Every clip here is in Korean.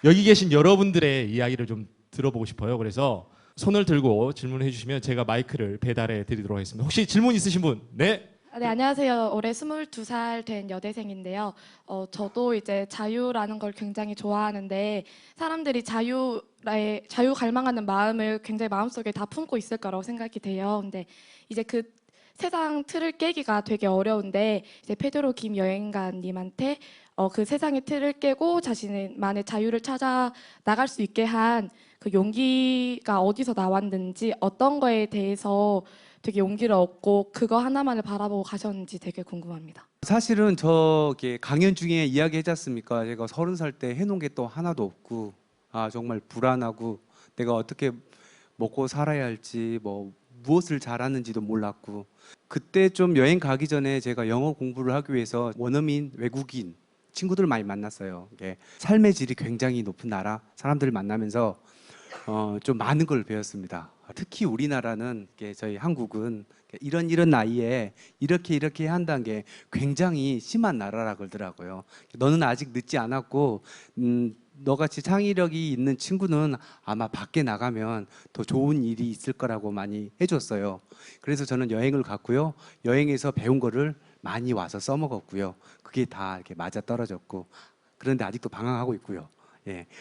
여기 계신 여러분들의 이야기를 좀 들어보고 싶어요. 그래서 손을 들고 질문해 주시면 제가 마이크를 배달해 드리도록 하겠습니다. 혹시 질문 있으신 분? 네. 네, 안녕하세요. 올해 22살 된 여대생인데요. 저도 이제 자유라는 걸 굉장히 좋아하는데 사람들이 자유 갈망하는 마음을 굉장히 마음속에 다 품고 있을 거라고 생각이 돼요. 근데 이제 그 세상 틀을 깨기가 되게 어려운데 이제 페드로 김 여행가님한테 그 세상의 틀을 깨고 자신만의 자유를 찾아 나갈 수 있게 한 그 용기가 어디서 나왔는지 어떤 거에 대해서 되게 용기를 얻고 그거 하나만을 바라보고 가셨는지 되게 궁금합니다. 사실은 저기 강연 중에 이야기했지 않습니까? 제가 30살 때 해놓은 게 또 하나도 없고 정말 불안하고 내가 어떻게 먹고 살아야 할지 무엇을 잘하는지도 몰랐고 그때 좀 여행 가기 전에 제가 영어 공부를 하기 위해서 원어민 외국인 친구들을 많이 만났어요. 삶의 질이 굉장히 높은 나라 사람들을 만나면서 좀 많은 걸 배웠습니다. 특히 우리나라는 저희 한국은 이런 나이에 이렇게 한다는 게 굉장히 심한 나라라 그러더라고요. 너는 아직 늦지 않았고 너같이 창의력이 있는 친구는 아마 밖에 나가면 더 좋은 일이 있을 거라고 많이 해줬어요. 그래서 저는 여행을 갔고요. 여행에서 배운 거를 많이 와서 써먹었고요. 그게 다 이렇게 맞아 떨어졌고 그런데 아직도 방황하고 있고요.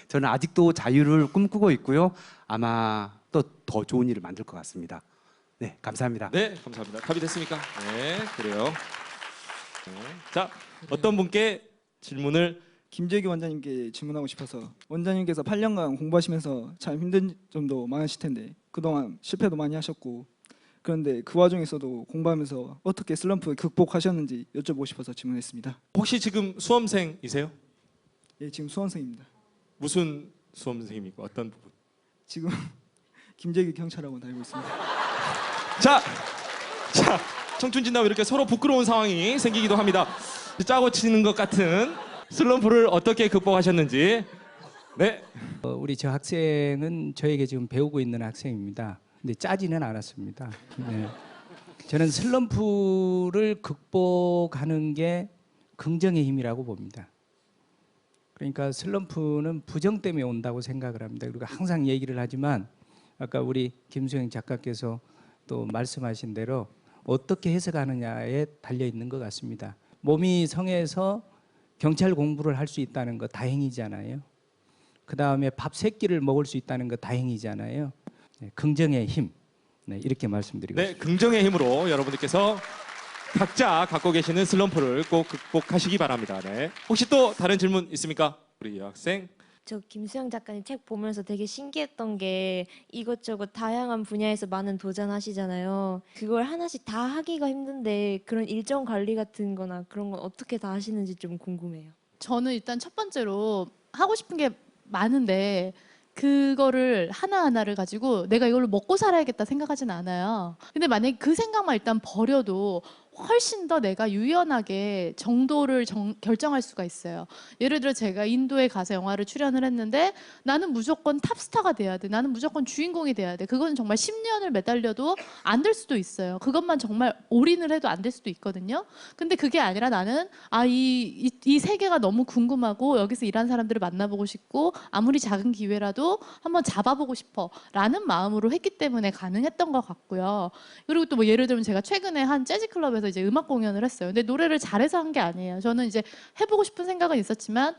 저는 아직도 자유를 꿈꾸고 있고요. 아마 또 더 좋은 일을 만들 것 같습니다. 네, 감사합니다. 네, 감사합니다. 답이 됐습니까? 네, 그래요. 네. 자, 어떤 분께 질문을 김재규 원장님께 질문하고 싶어서 원장님께서 8년간 공부하시면서 참 힘든 점도 많으실 텐데 그동안 실패도 많이 하셨고 그런데 그 와중에서도 공부하면서 어떻게 슬럼프 극복하셨는지 여쭤보고 싶어서 질문했습니다. 혹시 지금 수험생이세요? 예, 지금 수험생입니다. 무슨 수험생입니까? 어떤 부분? 지금 김재규 경찰학원 다니고 있습니다. 자, 청춘진담 이렇게 서로 부끄러운 상황이 생기기도 합니다. 짜고 치는 것 같은 슬럼프를 어떻게 극복하셨는지. 네. 우리 저 학생은 저에게 지금 배우고 있는 학생입니다. 근데 짜지는 않았습니다. 네. 저는 슬럼프를 극복하는 게 긍정의 힘이라고 봅니다. 그러니까 슬럼프는 부정 때문에 온다고 생각을 합니다. 그리고 항상 얘기를 하지만 아까 우리 김수영 작가께서 또 말씀하신 대로 어떻게 해석하느냐에 달려 있는 것 같습니다. 몸이 성해서 경찰 공부를 할 수 있다는 거 다행이잖아요. 그 다음에 밥 세 끼를 먹을 수 있다는 거 다행이잖아요. 네, 긍정의 힘. 네, 이렇게 말씀드리고 네, 싶습니다. 긍정의 힘으로 여러분들께서 각자 갖고 계시는 슬럼프를 꼭 극복하시기 바랍니다. 네. 혹시 또 다른 질문 있습니까? 우리 여학생. 저 김수영 작가님 책 보면서 되게 신기했던 게 이것저것 다양한 분야에서 많은 도전하시잖아요. 그걸 하나씩 다 하기가 힘든데 그런 일정 관리 같은 거나 그런 건 어떻게 다 하시는지 좀 궁금해요. 저는 일단 첫 번째로 하고 싶은 게 많은데 그거를 하나하나를 가지고 내가 이걸로 먹고 살아야겠다 생각하진 않아요. 근데 만약에 그 생각만 일단 버려도 훨씬 더 내가 유연하게 정도를 결정할 수가 있어요. 예를 들어 제가 인도에 가서 영화를 출연을 했는데 나는 무조건 탑스타가 돼야 돼. 나는 무조건 주인공이 돼야 돼. 그건 정말 10년을 매달려도 안 될 수도 있어요. 그것만 정말 올인을 해도 안 될 수도 있거든요. 근데 그게 아니라 나는 이 세계가 너무 궁금하고 여기서 일하는 사람들을 만나보고 싶고 아무리 작은 기회라도 한번 잡아보고 싶어 라는 마음으로 했기 때문에 가능했던 것 같고요. 그리고 또 뭐 예를 들면 제가 최근에 한 재즈 클럽에서 이제 음악 공연을 했어요. 근데 노래를 잘해서 한 게 아니에요. 저는 이제 해보고 싶은 생각은 있었지만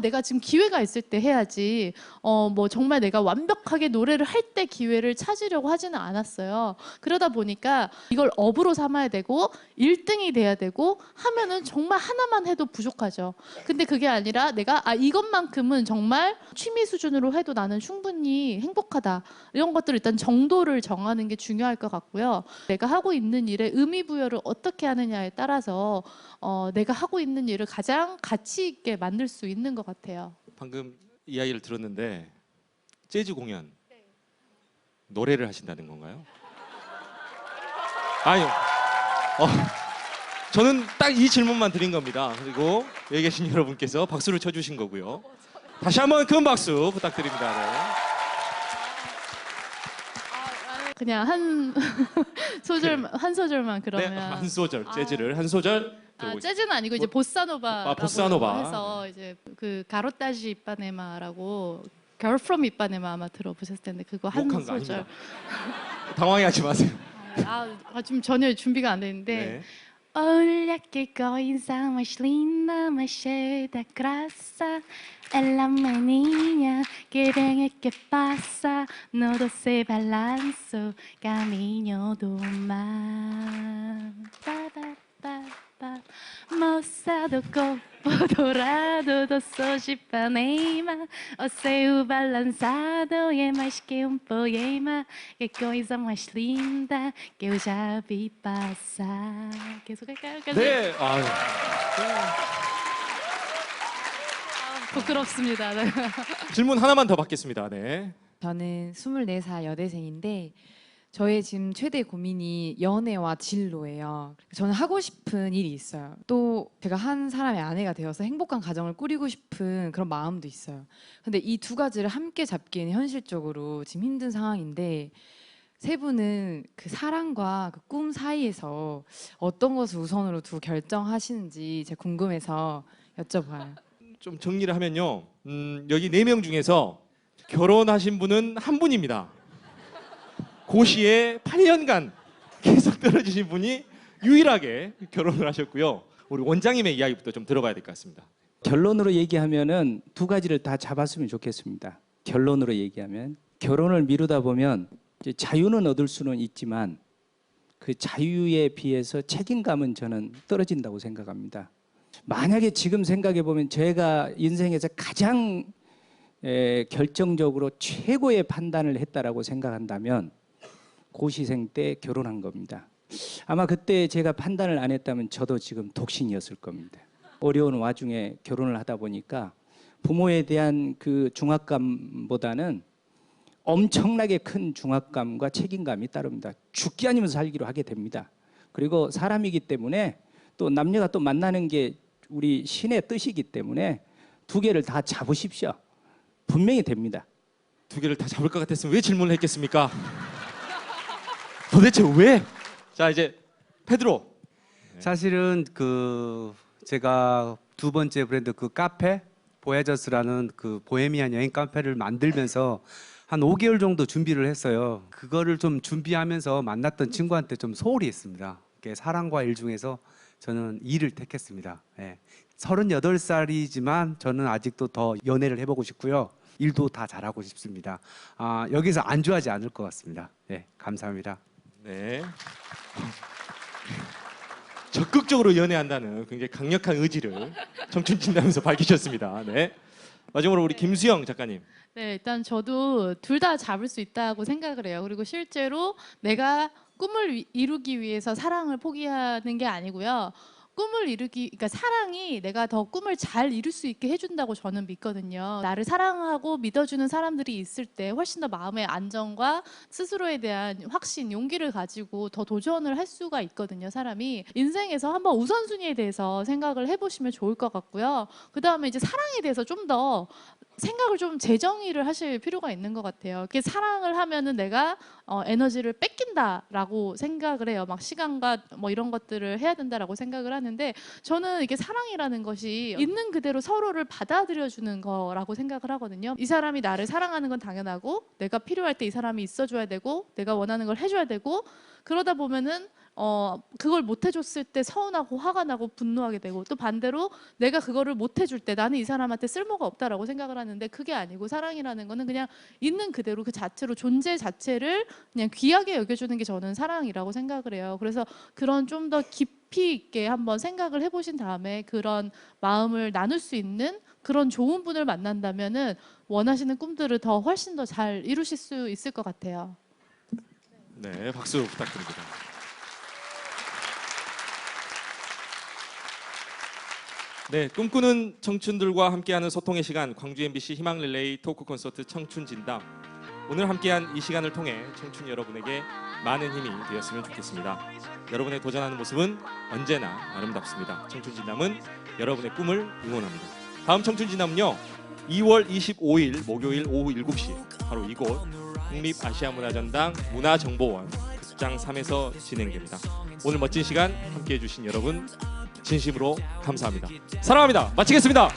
내가 지금 기회가 있을 때 해야지 뭐 정말 내가 완벽하게 노래를 할 때 기회를 찾으려고 하지는 않았어요. 그러다 보니까 이걸 업으로 삼아야 되고 1등이 돼야 되고 하면은 정말 하나만 해도 부족하죠. 근데 그게 아니라 내가 이것만큼은 정말 취미 수준으로 해도 나는 충분히 행복하다. 이런 것들 일단 정도를 정하는 게 중요할 것 같고요. 내가 하고 있는 일에 의미 부여를 어떻게 하느냐에 따라서 내가 하고 있는 일을 가장 가치 있게 만들 수 있는 것 같아요. 방금 이야기를 들었는데 재즈 공연 노래를 하신다는 건가요? 아니요. 저는 딱 이 질문만 드린 겁니다. 그리고 여기 계신 여러분께서 박수를 쳐주신 거고요. 다시 한번 큰 박수 부탁드립니다. 네. 그냥 한 소절만 네, 그러면 한 소절 재즈를 한 소절 들어보겠습니다. 재즈는 아니고 이제 보사노바라고 보사노바. 해서 이제 그 가로타지 이빠네마라고 Girl from 이빠네마 아마 들어보셨을 텐데 그거 한 욕한 거 소절. 당황해하지 마세요. 좀 전혀 준비가 안 되는데. 네. Olha que coisa mais linda, mais cheia de graça. Ela menina que vem e que passa no doce balanço, caminho do mar. Ba, ba, ba, ba. Moça do corpo dourado do sul de Ipanema, o seu balançado é mais que poema. Que coisa mais linda que eu já vi passar. 계속할까요? 네. 부끄럽습니다. 네. 질문 하나만 더 받겠습니다. 네. 저는 24살 여대생인데 저의 지금 최대 고민이 연애와 진로예요. 저는 하고 싶은 일이 있어요. 또 제가 한 사람의 아내가 되어서 행복한 가정을 꾸리고 싶은 그런 마음도 있어요. 근데 이 두 가지를 함께 잡기에는 현실적으로 지금 힘든 상황인데 세 분은 그 사랑과 그 꿈 사이에서 어떤 것을 우선으로 두고 결정하시는지 제가 궁금해서 여쭤봐요. 좀 정리를 하면요. 여기 4명 중에서 결혼하신 분은 한 분입니다. 고시에 8년간 계속 떨어지신 분이 유일하게 결혼을 하셨고요. 우리 원장님의 이야기부터 좀 들어봐야 될 것 같습니다. 결론으로 얘기하면은 두 가지를 다 잡았으면 좋겠습니다. 결론으로 얘기하면 결혼을 미루다 보면 이제 자유는 얻을 수는 있지만 그 자유에 비해서 책임감은 저는 떨어진다고 생각합니다. 만약에 지금 생각해 보면 제가 인생에서 가장 결정적으로 최고의 판단을 했다라고 생각한다면 고시생 때 결혼한 겁니다. 아마 그때 제가 판단을 안 했다면 저도 지금 독신이었을 겁니다. 어려운 와중에 결혼을 하다 보니까 부모에 대한 그 중압감보다는 엄청나게 큰 중압감과 책임감이 따릅니다. 죽기 아니면 살기로 하게 됩니다. 그리고 사람이기 때문에 또 남녀가 또 만나는 게 우리 신의 뜻이기 때문에 두 개를 다 잡으십시오. 분명히 됩니다. 두 개를 다 잡을 것 같았으면 왜 질문을 했겠습니까? 도대체 왜? 자, 이제 페드로. 사실은 그 제가 두 번째 브랜드 그 카페 보야저스라는 그 보헤미안 여행 카페를 만들면서 한 5개월 정도 준비를 했어요. 그거를 좀 준비하면서 만났던 친구한테 좀 소홀히 했습니다. 사랑과 일 중에서 저는 일을 택했습니다. 38살이지만 저는 아직도 더 연애를 해보고 싶고요. 일도 다 잘하고 싶습니다. 여기서 안주하지 않을 것 같습니다. 감사합니다. 네. 적극적으로 연애한다는 굉장히 강력한 의지를 청춘 진담에서 밝히셨습니다. 네. 마지막으로 우리 김수영 작가님. 네, 일단 저도 둘 다 잡을 수 있다고 생각을 해요. 그리고 실제로 내가 꿈을 이루기 위해서 사랑을 포기하는 게 아니고요. 그러니까 사랑이 내가 더 꿈을 잘 이룰 수 있게 해준다고 저는 믿거든요. 나를 사랑하고 믿어주는 사람들이 있을 때 훨씬 더 마음의 안정과 스스로에 대한 확신, 용기를 가지고 더 도전을 할 수가 있거든요. 사람이 인생에서 한번 우선순위에 대해서 생각을 해보시면 좋을 것 같고요. 그 다음에 이제 사랑에 대해서 좀 더 생각을 좀 재정의를 하실 필요가 있는 것 같아요. 이렇게 사랑을 하면은 내가 에너지를 뺏긴다라고 생각을 해요. 막 시간과 뭐 이런 것들을 해야 된다라고 생각을 하는데 저는 이게 사랑이라는 것이 있는 그대로 서로를 받아들여주는 거라고 생각을 하거든요. 이 사람이 나를 사랑하는 건 당연하고 내가 필요할 때 이 사람이 있어줘야 되고 내가 원하는 걸 해줘야 되고 그러다 보면은 그걸 못 해줬을 때 서운하고 화가 나고 분노하게 되고 또 반대로 내가 그거를 못 해줄 때 나는 이 사람한테 쓸모가 없다라고 생각을 하는데 그게 아니고 사랑이라는 거는 그냥 있는 그대로 그 자체로 존재 자체를 그냥 귀하게 여겨주는 게 저는 사랑이라고 생각을 해요. 그래서 그런 좀 더 깊이 있게 한번 생각을 해보신 다음에 그런 마음을 나눌 수 있는 그런 좋은 분을 만난다면은 원하시는 꿈들을 더 훨씬 더 잘 이루실 수 있을 것 같아요. 네, 박수 부탁드립니다. 네, 꿈꾸는 청춘들과 함께하는 소통의 시간 광주 MBC 희망 릴레이 토크 콘서트 청춘 진담. 오늘 함께한 이 시간을 통해 청춘 여러분에게 많은 힘이 되었으면 좋겠습니다. 여러분의 도전하는 모습은 언제나 아름답습니다. 청춘 진담은 여러분의 꿈을 응원합니다. 다음 청춘 진담은요. 2월 25일 목요일 오후 7시 바로 이곳 국립아시아문화전당 문화정보원 극장 3에서 진행됩니다. 오늘 멋진 시간 함께해 주신 여러분 진심으로 감사합니다. 사랑합니다. 마치겠습니다.